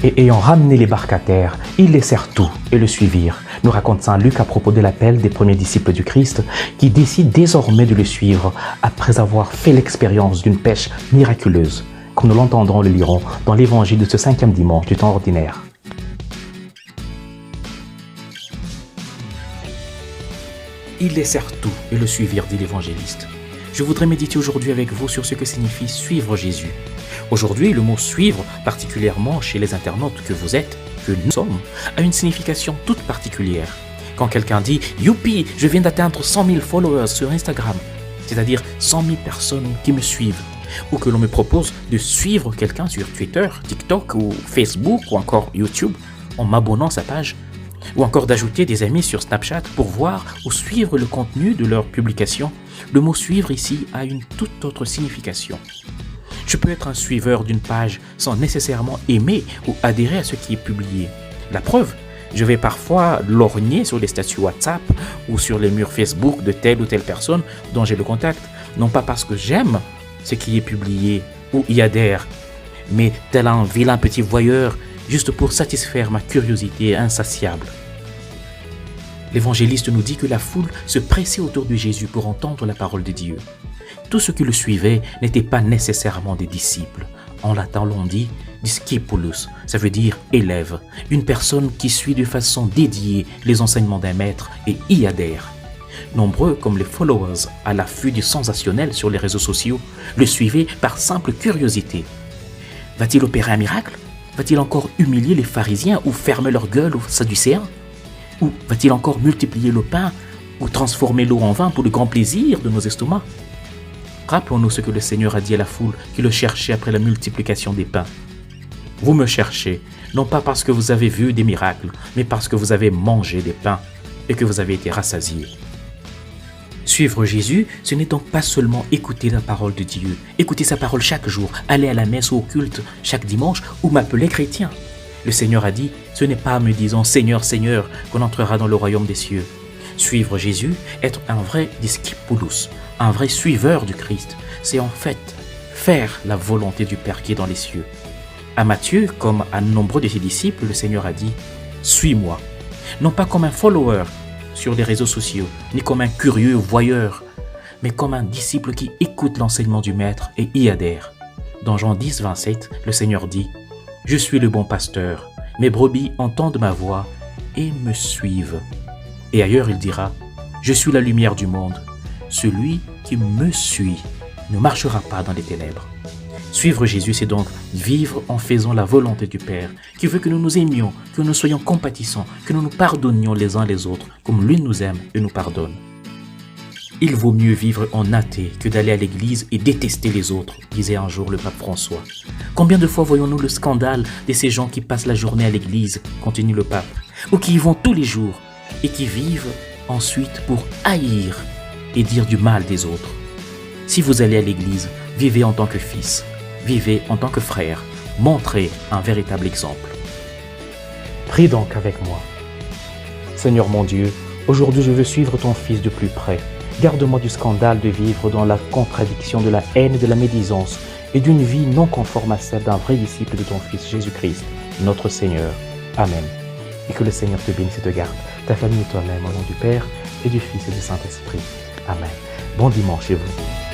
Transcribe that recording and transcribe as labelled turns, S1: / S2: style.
S1: Et ayant ramené les barques à terre, ils laissèrent tout et le suivirent, nous raconte saint Luc à propos de l'appel des premiers disciples du Christ qui décident désormais de le suivre après avoir fait l'expérience d'une pêche miraculeuse, comme nous l'entendrons et le lirons dans l'évangile de ce 5e dimanche du temps ordinaire. Ils laissèrent tout et le suivirent, dit l'évangéliste. Je voudrais méditer aujourd'hui avec vous sur ce que signifie suivre Jésus. Aujourd'hui, le mot suivre, particulièrement chez les internautes que vous êtes, que nous sommes, a une signification toute particulière. Quand quelqu'un dit « Youpi, je viens d'atteindre 100 000 followers sur Instagram », c'est-à-dire 100 000 personnes qui me suivent, ou que l'on me propose de suivre quelqu'un sur Twitter, TikTok ou Facebook ou encore YouTube en m'abonnant à sa page, ou encore d'ajouter des amis sur Snapchat pour voir ou suivre le contenu de leurs publications, le mot « suivre » ici a une toute autre signification. Je peux être un suiveur d'une page sans nécessairement aimer ou adhérer à ce qui est publié. La preuve, je vais parfois lorgner sur les statuts WhatsApp ou sur les murs Facebook de telle ou telle personne dont j'ai le contact, non pas parce que j'aime ce qui est publié ou y adhère, mais tel un vilain petit voyeur, juste pour satisfaire ma curiosité insatiable. L'évangéliste nous dit que la foule se pressait autour de Jésus pour entendre la parole de Dieu. Tous ceux qui le suivaient n'étaient pas nécessairement des disciples. En latin, l'on dit discipulus, ça veut dire élève, une personne qui suit de façon dédiée les enseignements d'un maître et y adhère. Nombreux, comme les followers à l'affût du sensationnel sur les réseaux sociaux, le suivaient par simple curiosité. Va-t-il opérer un miracle ? Va-t-il encore humilier les pharisiens ou fermer leur gueule aux sadducéens ? Ou va-t-il encore multiplier le pain ou transformer l'eau en vin pour le grand plaisir de nos estomacs ? Rappelons-nous ce que le Seigneur a dit à la foule qui le cherchait après la multiplication des pains. Vous me cherchez, non pas parce que vous avez vu des miracles, mais parce que vous avez mangé des pains et que vous avez été rassasiés. Suivre Jésus, ce n'est donc pas seulement écouter la parole de Dieu, écouter sa parole chaque jour, aller à la messe ou au culte chaque dimanche ou m'appeler chrétien. Le Seigneur a dit, ce n'est pas en me disant « Seigneur, Seigneur » qu'on entrera dans le royaume des cieux. Suivre Jésus, être un vrai discipulus, un vrai suiveur du Christ, c'est en fait faire la volonté du Père qui est dans les cieux. À Matthieu, comme à nombreux de ses disciples, le Seigneur a dit « Suis-moi ». Non pas comme un follower sur les réseaux sociaux, ni comme un curieux voyeur, mais comme un disciple qui écoute l'enseignement du Maître et y adhère. Dans Jean 10, 27, le Seigneur dit « Je suis le bon pasteur, mes brebis entendent ma voix et me suivent. » Et ailleurs il dira « Je suis la lumière du monde, celui qui me suit ne marchera pas dans les ténèbres. » Suivre Jésus, c'est donc vivre en faisant la volonté du Père, qui veut que nous nous aimions, que nous soyons compatissants, que nous nous pardonnions les uns les autres, comme lui nous aime et nous pardonne. Il vaut mieux vivre en athée que d'aller à l'église et détester les autres, disait un jour le pape François. Combien de fois voyons-nous le scandale de ces gens qui passent la journée à l'église, continue le pape, ou qui y vont tous les jours et qui vivent ensuite pour haïr et dire du mal des autres. Si vous allez à l'église, vivez en tant que fils, vivez en tant que frère, montrez un véritable exemple. Prie donc avec moi. Seigneur mon Dieu, aujourd'hui je veux suivre ton Fils de plus près. Garde-moi du scandale de vivre dans la contradiction de la haine et de la médisance et d'une vie non conforme à celle d'un vrai disciple de ton Fils Jésus-Christ, notre Seigneur. Amen. Et que le Seigneur te bénisse et te garde, ta famille et toi-même, au nom du Père et du Fils et du Saint-Esprit. Amen. Bon dimanche chez vous.